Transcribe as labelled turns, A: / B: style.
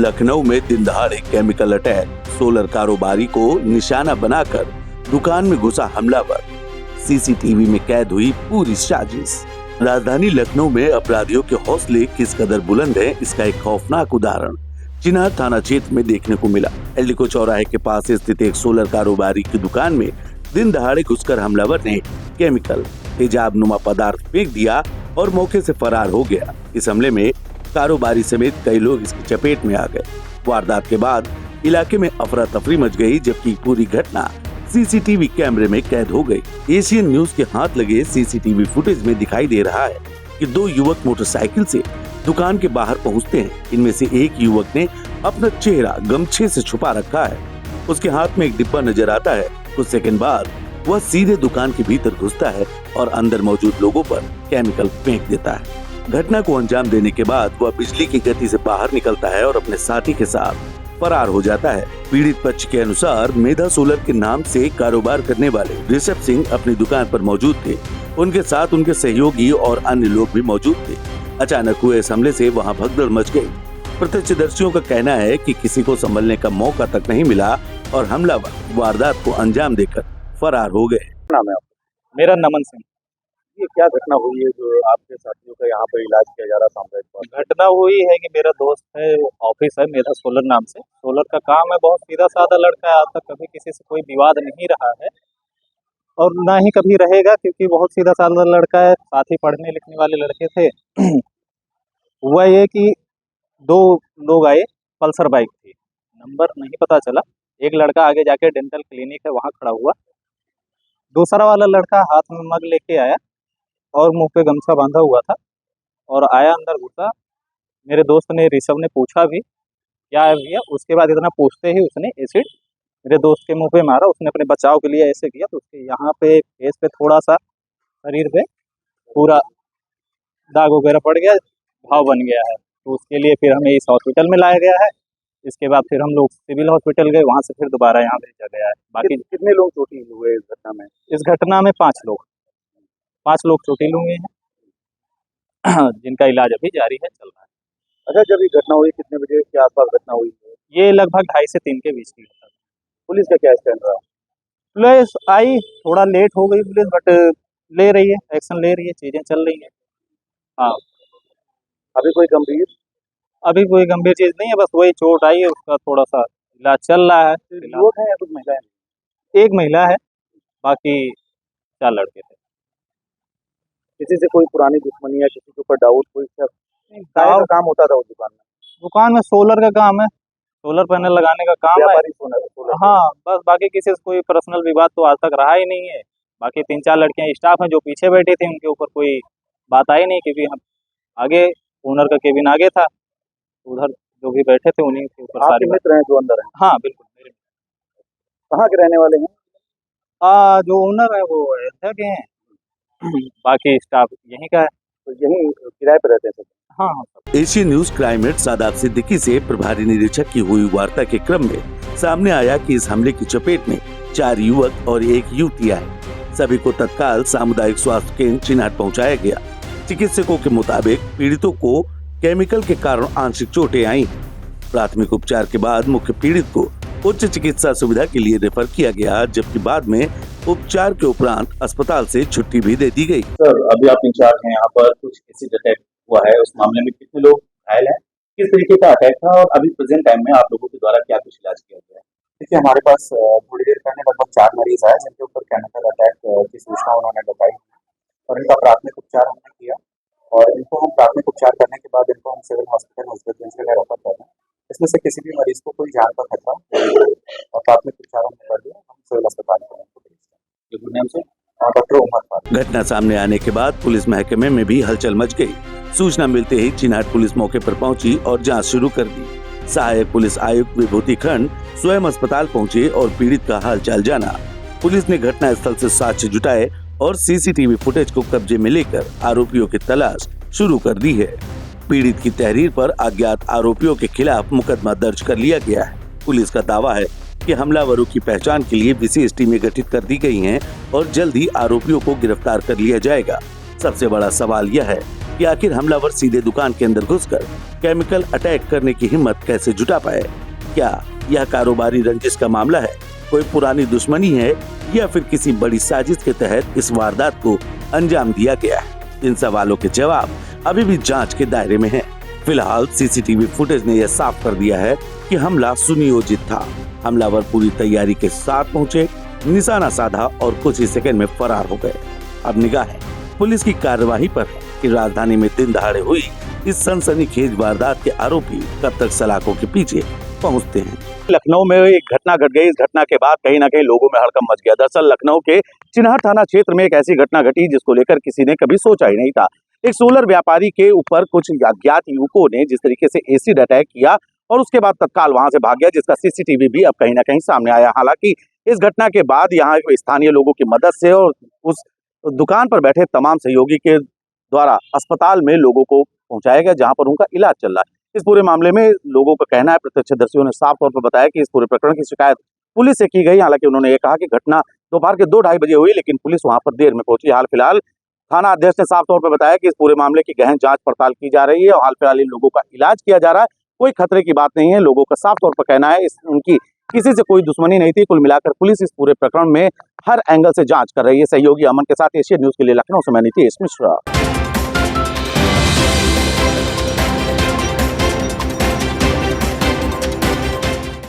A: लखनऊ में दिन दहाड़े केमिकल अटैक, सोलर कारोबारी को निशाना बनाकर दुकान में घुसा हमलावर, सीसीटीवी में कैद हुई पूरी साजिश। राजधानी लखनऊ में अपराधियों के हौसले किस कदर बुलंद है, इसका एक खौफनाक उदाहरण चिनार थाना क्षेत्र में देखने को मिला। एल्डिको चौराहे के पास स्थित एक सोलर कारोबारी की दुकान में दिन दहाड़े घुसकर हमलावर ने केमिकल तेजाब नुमा पदार्थ फेंक दिया और मौके से फरार हो गया। इस हमले में कारोबारी समेत कई लोग इसकी चपेट में आ गए। वारदात के बाद इलाके में अफरा तफरी मच गई, जबकि पूरी घटना सीसीटीवी कैमरे में कैद हो गई। एशियन न्यूज के हाथ लगे सीसीटीवी फुटेज में दिखाई दे रहा है कि दो युवक मोटरसाइकिल से दुकान के बाहर पहुंचते हैं। इनमें से एक युवक ने अपना चेहरा गमछे से छुपा रखा है। उसके हाथ में एक डिब्बा नजर आता है। कुछ सेकंड बाद वह सीधे दुकान के भीतर घुसता है और अंदर मौजूद लोगों पर केमिकल फेंक देता है। घटना को अंजाम देने के बाद वह बिजली की गति से बाहर निकलता है और अपने साथी के साथ फरार हो जाता है। पीड़ित पक्ष के अनुसार मेधा सोलर के नाम से कारोबार करने वाले ऋषभ सिंह अपनी दुकान पर मौजूद थे। उनके साथ उनके सहयोगी और अन्य लोग भी मौजूद थे। अचानक हुए इस हमले से वहां भगदड़ मच गई। प्रत्यक्षदर्शियों का कहना है कि किसी को संभलने का मौका तक नहीं मिला और हमलावर वारदात को अंजाम देकर फरार हो गए।
B: नाम है आपका?
C: मेरा नमन सिंह।
B: ये क्या घटना हुई है जो आपके साथियों का यहाँ पर इलाज किया जा रहा सामुदायिक?
C: घटना हुई है कि मेरा दोस्त है, ऑफिस है मेधा सोलर नाम से, सोलर का काम है। बहुत सीधा साधा लड़का है, आज तक कभी किसी से कोई विवाद नहीं रहा है और ना ही कभी रहेगा, क्योंकि बहुत सीधा साधा लड़का है। साथ ही पढ़ने लिखने वाले लड़के थे। हुआ ये कि दो लोग आए, पल्सर बाइक थी, नंबर नहीं पता चला। एक लड़का आगे जाके डेंटल क्लिनिक है वहाँ खड़ा हुआ, दूसरा वाला लड़का हाथ में मग लेके आया और मुंह पे गमछा बांधा हुआ था और आया, अंदर घुसा। मेरे दोस्त ने, ऋषभ ने पूछा भी क्या है भैया। उसके बाद इतना पूछते ही उसने एसिड मेरे दोस्त के मुंह पे मारा। उसने अपने बचाव के लिए ऐसे किया तो उसके यहाँ पे फेस पे थोड़ा सा, शरीर पे पूरा दाग वगैरह पड़ गया, घाव बन गया है। तो उसके लिए फिर हमें इस हॉस्पिटल में लाया गया है। इसके बाद फिर हम लोग सिविल हॉस्पिटल गए, वहाँ से फिर दोबारा यहाँ भेजा गया है। बाकी
B: कितने लोग चोटिल हुए इस घटना में?
C: इस घटना में 5 लोग चोटिल हुए हैं जिनका इलाज अभी जारी है, चल रहा है।
B: अच्छा, जब ये घटना हुई कितने बजे के आसपास घटना हुई?
C: ये लगभग 2:30 से 3 के बीच की घटना।
B: पुलिस का क्या स्टैंड रहा?
C: पुलिस आई, थोड़ा लेट हो गई पुलिस, बट ले रही है, एक्शन ले रही है, चीजें चल रही हैं। हाँ,
B: अभी कोई
C: गंभीर चीज नहीं है, बस वही चोट आई है, उसका थोड़ा सा इलाज चल रहा है।
B: युवक है या कुछ महिला है?
C: एक महिला है, बाकी 4 लड़के थे।
B: किसी से कोई पुरानी दुश्मनी या किसी के ऊपर डाउट? कोई का काम होता था उस
C: दुकान में सोलर का काम है, सोलर पैनल लगाने का काम है।
B: सोलर।
C: हाँ, बस बाकी किसी से कोई पर्सनल विवाद तो आज तक रहा ही नहीं है। बाकी 3-4 लड़कियां स्टाफ हैं जो पीछे बैठे थे, उनके ऊपर कोई बात आई नहीं, क्योंकि हम आगे, ओनर का केबिन आगे था, उधर जो भी बैठे थे उन्हीं के ऊपर सारे
B: मित्र हैं जो अंदर हैं?
C: हाँ बिल्कुल, मेरे।
B: कहाँ के रहने वाले हैं?
C: जो ओनर है वो अयोध्या के हैं, बाकी स्टाफ यहीं का है।
B: तो यहीं किराए पर रहते हैं?
C: हाँ।
A: Asian news crime head Shadab Siddiqui से प्रभारी निरीक्षक की हुई वार्ता के क्रम में सामने आया कि इस हमले की चपेट में 4 युवक और 1 युवती आए। सभी को तत्काल सामुदायिक स्वास्थ्य केंद्र चिनार पहुंचाया गया। चिकित्सकों के मुताबिक पीड़ितों को केमिकल के कारण आंशिक चोटें आई। प्राथमिक उपचार के बाद मुख्य पीड़ित को उच्च चिकित्सा सुविधा के लिए रेफर किया गया, जबकि बाद में उपचार के उपरांत अस्पताल से छुट्टी भी दे दी गई।
B: सर, अभी आप इंचार्ज हैं यहाँ पर, कुछ एसिड अटैक हुआ है, उस मामले में कितने लोग घायल हैं, किस तरीके का अटैक था और अभी प्रेजेंट टाइम में आप लोगों के द्वारा क्या कुछ इलाज किया गया है?
D: देखिए, हमारे पास थोड़ी देर पहले लगभग 4 मरीज आए जिनके ऊपर केमिकल अटैक की सूचना उन्होंने बताई और इनका प्राथमिक उपचार हमने किया और इनको हम प्राथमिक उपचार करने के बाद इनको हम सिविल हॉस्पिटल हजरतगंज के लिए रेफर कर रहे हैं। इसमें से किसी भी मरीज को कोई जान का खतरा और प्राथमिक उपचार हमने कर दिया, हम सिविल अस्पताल में डॉक्टर उमर।
A: घटना सामने आने के बाद पुलिस महकमे में भी हलचल मच गई। सूचना मिलते ही चिनार पुलिस मौके पर पहुंची और जांच शुरू कर दी। सहायक पुलिस आयुक्त विभूति खंड स्वयं अस्पताल पहुंचे और पीड़ित का हालचाल जाना। पुलिस ने घटना स्थल से साक्ष्य जुटाए और सीसीटीवी फुटेज को कब्जे में लेकर आरोपियों की तलाश शुरू कर दी है। पीड़ित की तहरीर पर अज्ञात आरोपियों के खिलाफ मुकदमा दर्ज कर लिया गया है। पुलिस का दावा है कि हमलावरों की पहचान के लिए विशेष टीमें गठित कर दी गई हैं और जल्द ही आरोपियों को गिरफ्तार कर लिया जाएगा। सबसे बड़ा सवाल यह है कि आखिर हमलावर सीधे दुकान के अंदर घुसकर केमिकल अटैक करने की हिम्मत कैसे जुटा पाए। क्या यह कारोबारी रंजिश का मामला है, कोई पुरानी दुश्मनी है, या फिर किसी बड़ी साजिश के तहत इस वारदात को अंजाम दिया गया है? इन सवालों के जवाब अभी भी जांच के दायरे में हैं। फिलहाल सीसीटीवी फुटेज ने यह साफ कर दिया है कि हमला सुनियोजित था। हमलावर पूरी तैयारी के साथ पहुंचे, निशाना साधा और कुछ ही सेकंड में फरार हो गए। अब निगाह पुलिस की कार्यवाही पर है कि राजधानी में दिन दहाड़े हुई इस सनसनीखेज वारदात के आरोपी कब तक सलाखों के पीछे पहुंचते हैं।
C: लखनऊ में एक घटना घट गई। इस घटना के बाद कहीं ना कहीं लोगों में हड़कंप मच गया। दरअसल लखनऊ के चिन्हट थाना क्षेत्र में एक ऐसी घटना घटी जिसको लेकर किसी ने कभी सोचा ही नहीं था। एक सोलर व्यापारी के ऊपर कुछ अज्ञात युवकों ने जिस तरीके से एसिड अटैक किया और उसके बाद तत्काल वहां से भाग गया, जिसका सीसीटीवी भी अब कहीं ना कहीं सामने आया। हालांकि इस घटना के बाद यहाँ स्थानीय लोगों की मदद से और उस दुकान पर बैठे तमाम सहयोगी के द्वारा अस्पताल में लोगों को पहुंचाया गया, जहां पर उनका इलाज चल रहा है। इस पूरे मामले में लोगों का कहना है, प्रत्यक्षदर्शियों ने साफ तौर पर बताया कि इस पूरे प्रकरण की शिकायत पुलिस से की गई। हालांकि उन्होंने ये कहा कि घटना दोपहर के 2-2:30 बजे हुई, लेकिन पुलिस वहां पर देर में पहुंची। हाल फिलहाल थाना अध्यक्ष ने साफ तौर पर बताया कि इस पूरे मामले की गहन जांच पड़ताल की जा रही है और हाल फिलहाल इन लोगों का इलाज किया जा रहा है। कोई खतरे की बात नहीं है। लोगों का साफ तौर पर कहना है उनकी किसी से कोई दुश्मनी नहीं थी। कुल मिलाकर पुलिस इस पूरे प्रकरण में हर एंगल से जांच कर रही है। सहयोगी अमन के साथ एशियन न्यूज के लिए लखनऊ से मैं नीतीश मिश्रा।